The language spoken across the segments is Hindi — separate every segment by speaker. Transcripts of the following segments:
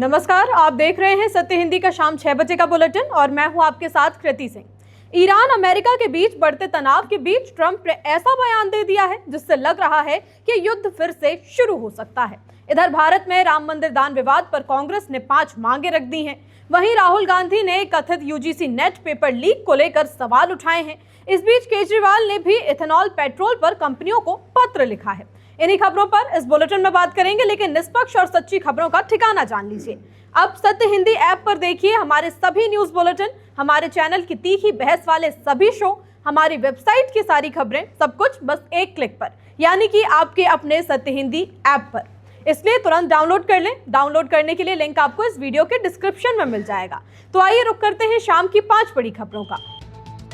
Speaker 1: नमस्कार, आप देख रहे हैं सत्य हिंदी का शाम 6 बजे का बुलेटिन और मैं हूं आपके साथ कृति सिंह। ईरान अमेरिका के बीच बढ़ते तनाव के बीच ट्रंप ने ऐसा बयान दे दिया है जिससे लग रहा है कि युद्ध फिर से शुरू हो सकता है। इधर भारत में राम मंदिर दान विवाद पर कांग्रेस ने 5 मांगे रख दी हैं। वहीं राहुल गांधी ने कथित यूजीसी नेट पेपर लीक को लेकर सवाल उठाए हैं। इस बीच केजरीवाल ने भी इथेनॉल पेट्रोल पर कंपनियों को पत्र लिखा है। इन्हीं खबरों पर इस बुलेटिन में बात करेंगे, लेकिन निष्पक्ष और सच्ची खबरों का ठिकाना जान लीजिए। अब सत्य हिंदी ऐप पर देखिए हमारे सभी न्यूज बुलेटिन, हमारे चैनल की तीखी बहस वाले सभी शो, हमारी वेबसाइट की सारी खबरें, सब कुछ बस एक क्लिक पर, यानी कि आपके अपने सत्य हिंदी ऐप पर। इसलिए तुरंत डाउनलोड कर लें। डाउनलोड करने के लिए लिंक आपको इस वीडियो के डिस्क्रिप्शन में मिल जाएगा। तो आइए रुक करते हैं शाम की 5 बड़ी खबरों का।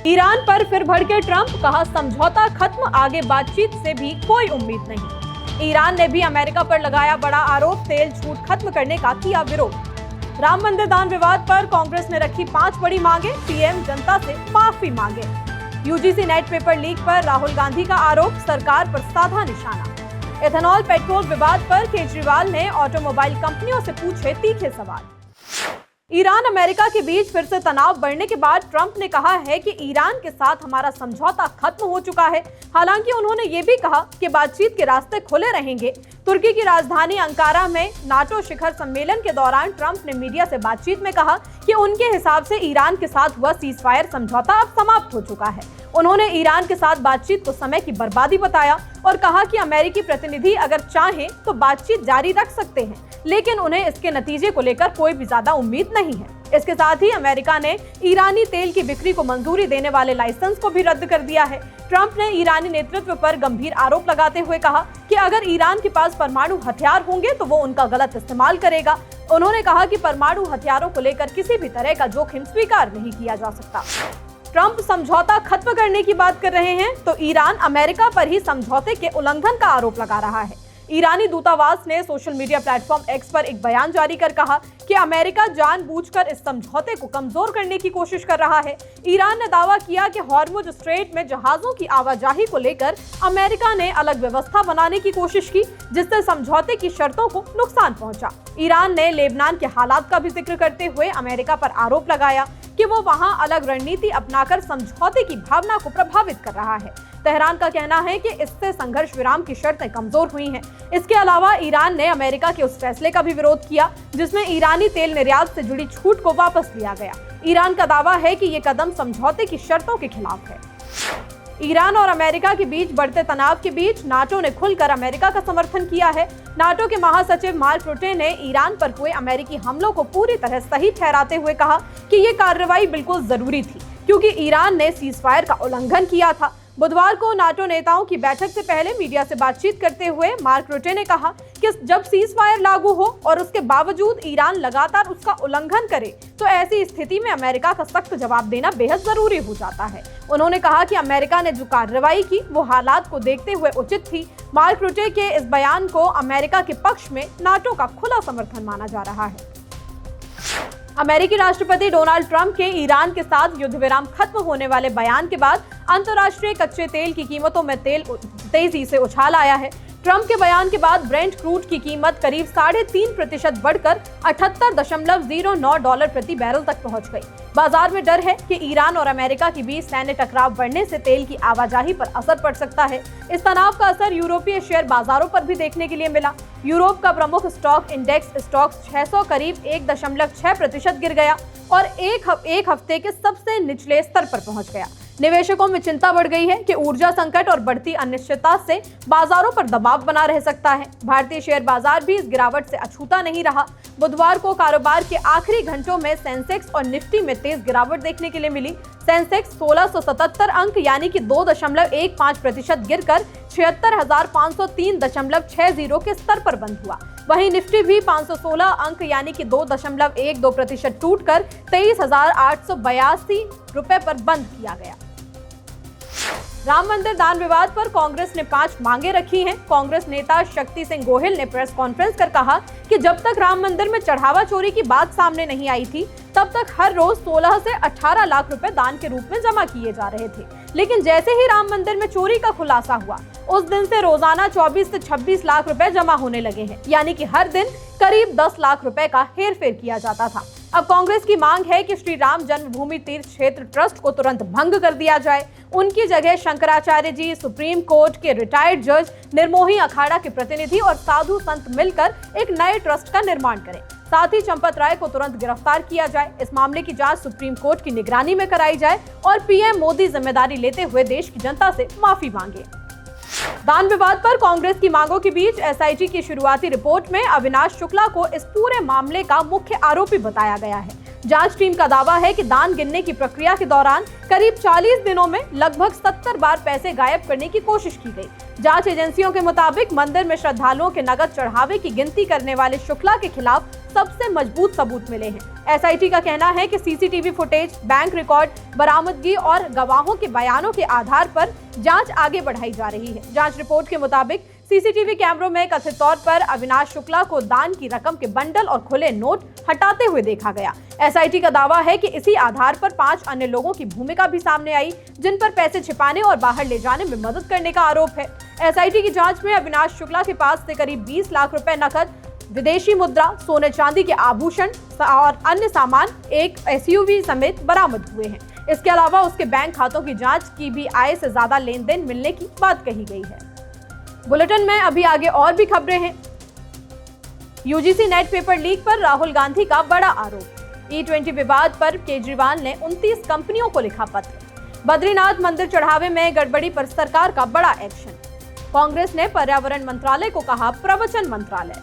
Speaker 1: ईरान पर फिर भड़के ट्रंप, कहा समझौता खत्म, आगे बातचीत से भी कोई उम्मीद नहीं। ईरान ने भी अमेरिका पर लगाया बड़ा आरोप, तेल छूट खत्म करने का किया विरोध। राम मंदिर दान विवाद पर कांग्रेस ने रखी 5 बड़ी मांगे, पीएम जनता से माफी मांगे। यूजीसी नेट पेपर लीक पर राहुल गांधी का आरोप, सरकार पर साधा निशाना। इथेनॉल पेट्रोल विवाद पर केजरीवाल ने ऑटोमोबाइल कंपनियों से पूछे तीखे सवाल। ईरान अमेरिका के बीच फिर से तनाव बढ़ने के बाद ट्रंप ने कहा है कि ईरान के साथ हमारा समझौता खत्म हो चुका है। हालांकि उन्होंने ये भी कहा कि बातचीत के रास्ते खुले रहेंगे। तुर्की की राजधानी अंकारा में नाटो शिखर सम्मेलन के दौरान ट्रंप ने मीडिया से बातचीत में कहा कि उनके हिसाब से ईरान के साथ हुआ सीजफायर समझौता अब समाप्त हो चुका है। उन्होंने ईरान के साथ बातचीत को समय की बर्बादी बताया और कहा कि अमेरिकी प्रतिनिधि अगर चाहें तो बातचीत जारी रख सकते हैं, लेकिन उन्हें इसके नतीजे को लेकर कोई भी ज्यादा उम्मीद नहीं है। इसके साथ ही अमेरिका ने ईरानी तेल की बिक्री को मंजूरी देने वाले लाइसेंस को भी रद्द कर दिया है। ट्रंप ने ईरानी नेतृत्व पर गंभीर आरोप लगाते हुए कहा कि अगर ईरान के पास परमाणु हथियार होंगे तो वो उनका गलत इस्तेमाल करेगा। उन्होंने कहा कि परमाणु हथियारों को लेकर किसी भी तरह का जोखिम स्वीकार नहीं किया जा सकता। ट्रंप समझौता खत्म करने की बात कर रहे हैं तो ईरान अमेरिका पर ही समझौते के उल्लंघन का आरोप लगा रहा है। ईरानी दूतावास ने सोशल मीडिया प्लेटफॉर्म एक्स पर एक बयान जारी कर कहा कि अमेरिका जानबूझकर इस समझौते को कमजोर करने की कोशिश कर रहा है। ईरान ने दावा किया कि हॉर्मुज स्ट्रेट में जहाजों की आवाजाही को लेकर अमेरिका ने अलग व्यवस्था बनाने की कोशिश की, जिससे समझौते की शर्तों को नुकसान पहुंचा। ईरान ने लेबनान के हालात का भी जिक्र करते हुए अमेरिका पर आरोप लगाया कि वो वहां अलग रणनीति अपनाकर समझौते की भावना को प्रभावित कर रहा है। तेहरान का कहना है कि इससे संघर्ष विराम की शर्तें कमजोर हुई हैं। इसके अलावा ईरान ने अमेरिका के उस फैसले का भी विरोध किया जिसमें ईरानी तेल निर्यात से जुड़ी छूट को वापस लिया गया। ईरान का दावा है कि ये कदम समझौते की शर्तों के खिलाफ है। ईरान और अमेरिका के बीच बढ़ते तनाव के बीच नाटो ने खुलकर अमेरिका का समर्थन किया है। नाटो के महासचिव मार्क रुटे ने ईरान पर हुए अमेरिकी हमलों को पूरी तरह सही ठहराते हुए कहा कि ये कार्रवाई बिल्कुल जरूरी थी, क्योंकि ईरान ने सीजफायर का उल्लंघन किया था। बुधवार को नाटो नेताओं की बैठक से पहले मीडिया से बातचीत करते हुए मार्क रुटे ने कहा कि जब सीजफायर लागू हो और उसके बावजूद ईरान लगातार उसका उल्लंघन करे तो ऐसी स्थिति में अमेरिका का सख्त जवाब देना बेहद जरूरी हो जाता है। उन्होंने कहा कि अमेरिका ने जो कार्रवाई की वो हालात को देखते हुए उचित थी। मार्क रुटे के इस बयान को अमेरिका के पक्ष में नाटो का खुला समर्थन माना जा रहा है। अमेरिकी राष्ट्रपति डोनाल्ड ट्रंप के ईरान के साथ युद्ध विराम खत्म होने वाले बयान के बाद अंतर्राष्ट्रीय कच्चे तेल की कीमतों में तेजी से उछाल आया है। ट्रंप के बयान के बाद ब्रेंट क्रूड की कीमत करीब 3.5% बढ़कर $78.09 प्रति बैरल तक पहुंच गई। बाजार में डर है कि ईरान और अमेरिका के बीच सैन्य टकराव बढ़ने से तेल की आवाजाही पर असर पड़ सकता है। इस तनाव का असर यूरोपीय शेयर बाजारों पर भी देखने के लिए मिला। यूरोप का प्रमुख स्टॉक इंडेक्स स्टॉक्स 600 करीब 1.6% गिर गया और एक हफ्ते के सबसे निचले स्तर पर पहुंच गया। निवेशकों में चिंता बढ़ गई है कि ऊर्जा संकट और बढ़ती अनिश्चितता से बाजारों पर दबाव बना रह सकता है। भारतीय शेयर बाजार भी इस गिरावट से अछूता नहीं रहा। बुधवार को कारोबार के आखिरी घंटों में सेंसेक्स और निफ्टी में तेज गिरावट देखने के लिए मिली। सेंसेक्स 1677 अंक यानी कि 2.15% गिरकर 76,503.60 के स्तर पर बंद हुआ। वहीं निफ्टी भी 516 अंक यानी कि 2.12% टूटकर 23,882 रुपए पर बंद किया गया। राम मंदिर दान विवाद पर कांग्रेस ने 5 मांगे रखी हैं। कांग्रेस नेता शक्ति सिंह गोहिल ने प्रेस कॉन्फ्रेंस कर कहा कि जब तक राम मंदिर में चढ़ावा चोरी की बात सामने नहीं आई थी, तब तक हर रोज 16 से 18 लाख रुपए दान के रूप में जमा किए जा रहे थे। लेकिन जैसे ही राम मंदिर में चोरी का खुलासा हुआ, उस दिन से रोजाना 24 से 26 लाख रुपए जमा होने लगे हैं, यानी कि हर दिन करीब 10 लाख रुपए का हेरफेर किया जाता था। अब कांग्रेस की मांग है कि श्री राम जन्मभूमि तीर्थ क्षेत्र ट्रस्ट को तुरंत भंग कर दिया जाए। उनकी जगह शंकराचार्य जी, सुप्रीम कोर्ट के रिटायर्ड जज, निर्मोही अखाड़ा के प्रतिनिधि और साधु संत मिलकर एक नए ट्रस्ट का निर्माण करें। साथ ही चंपत राय को तुरंत गिरफ्तार किया जाए। इस मामले की जांच सुप्रीम कोर्ट की निगरानी में कराई जाए और पीएम मोदी जिम्मेदारी लेते हुए देश की जनता से माफी मांगे। दान विवाद पर कांग्रेस की मांगों के बीच एसआईटी की शुरुआती रिपोर्ट में अविनाश शुक्ला को इस पूरे मामले का मुख्य आरोपी बताया गया है। जांच टीम का दावा है कि दान गिनने की प्रक्रिया के दौरान करीब 40 दिनों में लगभग 70 बार पैसे गायब करने की कोशिश की गई। जांच एजेंसियों के मुताबिक मंदिर में श्रद्धालुओं के नगद चढ़ावे की गिनती करने वाले शुक्ला के खिलाफ सबसे मजबूत सबूत मिले हैं। एसआईटी का कहना है कि सीसीटीवी फुटेज, बैंक रिकॉर्ड, बरामदगी और गवाहों के बयानों के आधार पर जांच आगे बढ़ाई जा रही है। जांच रिपोर्ट के मुताबिक सीसीटीवी कैमरों में कथित तौर पर अविनाश शुक्ला को दान की रकम के बंडल और खुले नोट हटाते हुए देखा गया। एसआईटी का दावा है कि इसी आधार पर 5 अन्य लोगों की भूमिका भी सामने आई, जिन पर पैसे छिपाने और बाहर ले जाने में मदद करने का आरोप है। एसआईटी की जांच में अविनाश शुक्ला के पास से करीब 20 लाख रुपए नकद, विदेशी मुद्रा, सोने चांदी के आभूषण और अन्य सामान एक एसयूवी समेत बरामद हुए हैं। इसके अलावा उसके बैंक खातों की जांच की भी आय से ज्यादा लेन देन मिलने की बात कही गई है। बुलेटिन में अभी आगे और भी खबरें हैं। यूजीसी नेट पेपर लीक पर राहुल गांधी का बड़ा आरोप। E20 विवाद पर केजरीवाल ने 29 कंपनियों को लिखा पत्र। बद्रीनाथ मंदिर चढ़ावे में गड़बड़ी पर सरकार का बड़ा एक्शन। कांग्रेस ने पर्यावरण मंत्रालय को कहा प्रवचन मंत्रालय।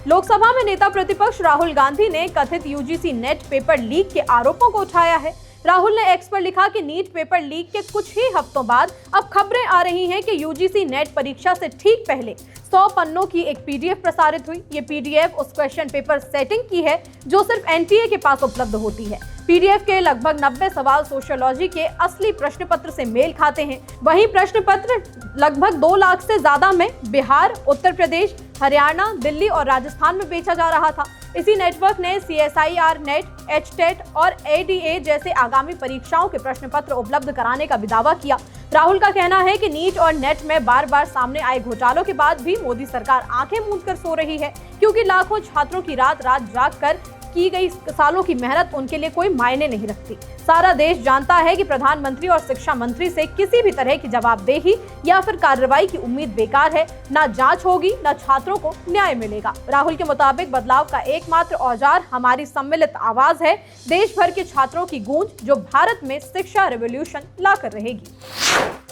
Speaker 1: लोकसभा में नेता प्रतिपक्ष राहुल गांधी ने कथित यूजीसी नेट पेपर लीक के आरोपों को उठाया है। राहुल ने एक्स पर लिखा कि नीट पेपर लीक के कुछ ही हफ्तों बाद अब खबरें आ रही हैं कि यूजीसी नेट परीक्षा से ठीक पहले 100 पन्नों की एक पीडीएफ प्रसारित हुई। ये पीडीएफ उस क्वेश्चन पेपर सेटिंग की है जो सिर्फ एनटीए के पास उपलब्ध होती है। पीडीएफ के लगभग 90 सवाल सोशियोलॉजी के असली प्रश्न पत्र से मेल खाते हैं। वहीं प्रश्न पत्र लगभग 2 लाख से ज्यादा में बिहार, उत्तर प्रदेश, हरियाणा, दिल्ली और राजस्थान में बेचा जा रहा था। इसी नेटवर्क ने CSIR नेट, HTET और ADA जैसे आगामी परीक्षाओं के प्रश्न पत्र उपलब्ध कराने का भी दावा किया। राहुल का कहना है कि नीट और नेट में बार बार सामने आए घोटालों के बाद भी मोदी सरकार आंखें मूंद कर सो रही है, क्योंकि लाखों छात्रों की रात रात जाग कर की गई सालों की मेहनत उनके लिए कोई मायने नहीं रखती। सारा देश जानता है कि प्रधानमंत्री और शिक्षा मंत्री से किसी भी तरह की जवाबदेही या फिर कार्रवाई की उम्मीद बेकार है। ना जांच होगी, ना छात्रों को न्याय मिलेगा। राहुल के मुताबिक बदलाव का एकमात्र औजार हमारी सम्मिलित आवाज है, देश भर के छात्रों की गूंज जो भारत में शिक्षा रिवॉल्यूशन लाकर रहेगी।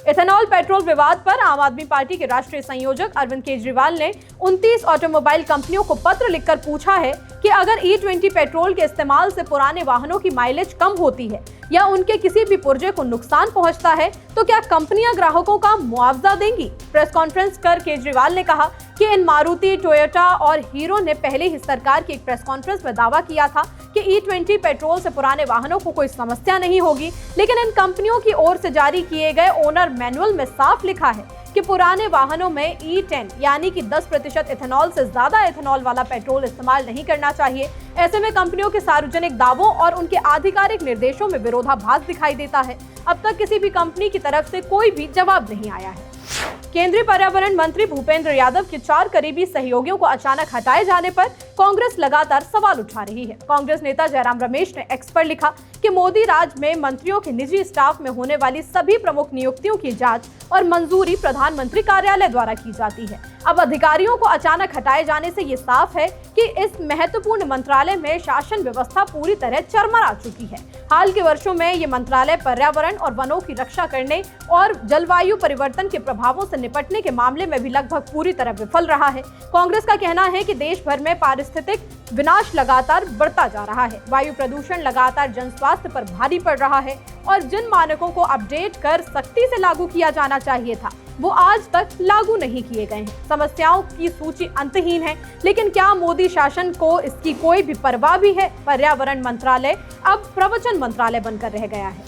Speaker 1: इथेनॉल पेट्रोल विवाद पर आम आदमी पार्टी के राष्ट्रीय संयोजक अरविंद केजरीवाल ने 29 ऑटोमोबाइल कंपनियों को पत्र लिखकर पूछा है कि अगर E20 पेट्रोल के इस्तेमाल से पुराने वाहनों की माइलेज कम होती है या उनके किसी भी पुर्जे को नुकसान पहुंचता है तो क्या कंपनियां ग्राहकों का मुआवजा देंगी। प्रेस कॉन्फ्रेंस कर केजरीवाल ने कहा कि इन मारुति, टोयोटा और हीरो ने पहले ही सरकार की एक प्रेस कॉन्फ्रेंस में दावा किया था कि E20 पेट्रोल से पुराने वाहनों को कोई समस्या नहीं होगी, लेकिन इन कंपनियों की ओर से जारी किए गए ओनर मैनुअल में साफ लिखा है कि पुराने वाहनों में E10 यानी कि 10% इथेनॉल से ज्यादा इथेनॉल वाला पेट्रोल इस्तेमाल नहीं करना चाहिए। ऐसे में कंपनियों के सार्वजनिक दावों और उनके आधिकारिक निर्देशों में विरोधाभास दिखाई देता है। अब तक किसी भी कंपनी की तरफ से कोई भी जवाब नहीं आया है। केंद्रीय पर्यावरण मंत्री भूपेंद्र यादव के 4 करीबी सहयोगियों को अचानक हटाए जाने पर कांग्रेस लगातार सवाल उठा रही है। कांग्रेस नेता जयराम रमेश ने एक्स पर लिखा कि मोदी राज में मंत्रियों के निजी स्टाफ में होने वाली सभी प्रमुख नियुक्तियों की जांच और मंजूरी प्रधानमंत्री कार्यालय द्वारा की जाती है। अब अधिकारियों को अचानक हटाए जाने से ये साफ है कि इस महत्वपूर्ण मंत्रालय में शासन व्यवस्था पूरी तरह चरमरा चुकी है। हाल के वर्षों में ये मंत्रालय पर्यावरण और वनों की रक्षा करने और जलवायु परिवर्तन के प्रभावों से निपटने के मामले में भी लगभग पूरी तरह विफल रहा है। कांग्रेस का कहना है कि देश भर में पारिस्थितिक विनाश लगातार बढ़ता जा रहा है, वायु प्रदूषण लगातार जन स्वास्थ्य पर भारी पड़ रहा है और जिन मानकों को अपडेट कर सख्ती से लागू किया जाना चाहिए था वो आज तक लागू नहीं किए गए हैं। समस्याओं की सूची अंतहीन है, लेकिन क्या मोदी शासन को इसकी कोई भी परवाह भी है? पर्यावरण मंत्रालय अब प्रवचन मंत्रालय बनकर रह गया है।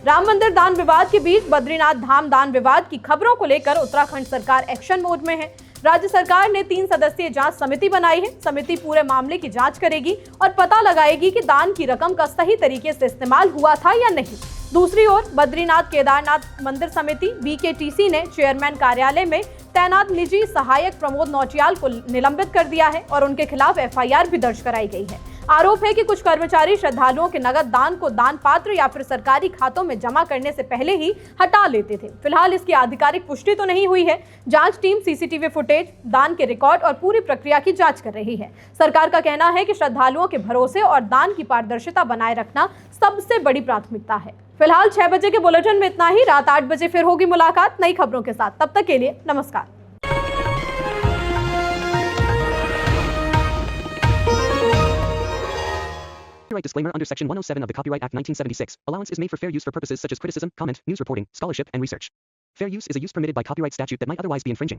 Speaker 1: राम मंदिर दान विवाद के बीच बद्रीनाथ धाम दान विवाद की खबरों को लेकर उत्तराखंड सरकार एक्शन मोड में है। राज्य सरकार ने 3 सदस्यीय जांच समिति बनाई है। समिति पूरे मामले की जांच करेगी और पता लगाएगी कि दान की रकम का सही तरीके से इस्तेमाल हुआ था या नहीं। दूसरी ओर बद्रीनाथ केदारनाथ मंदिर समिति BKTC ने चेयरमैन कार्यालय में तैनात निजी सहायक प्रमोद नौटियाल को निलंबित कर दिया है और उनके खिलाफ FIR भी दर्ज कराई गई है। आरोप है कि कुछ कर्मचारी श्रद्धालुओं के नगद दान को दान पात्र या फिर सरकारी खातों में जमा करने से पहले ही हटा लेते थे। फिलहाल इसकी आधिकारिक पुष्टि तो नहीं हुई है। जांच टीम CCTV फुटेज, दान के रिकॉर्ड और पूरी प्रक्रिया की जांच कर रही है। सरकार का कहना है कि श्रद्धालुओं के भरोसे और दान की पारदर्शिता बनाए रखना सबसे बड़ी प्राथमिकता है। फिलहाल 6 बजे के बुलेटिन में इतना ही। रात 8 बजे फिर होगी मुलाकात नई खबरों के साथ। तब तक के लिए नमस्कार।
Speaker 2: Copyright disclaimer under Section 107 of the Copyright Act 1976. Allowance is made for fair use for purposes such as criticism, comment, news reporting, scholarship, and research. Fair use is a use permitted by copyright statute that might otherwise be infringing.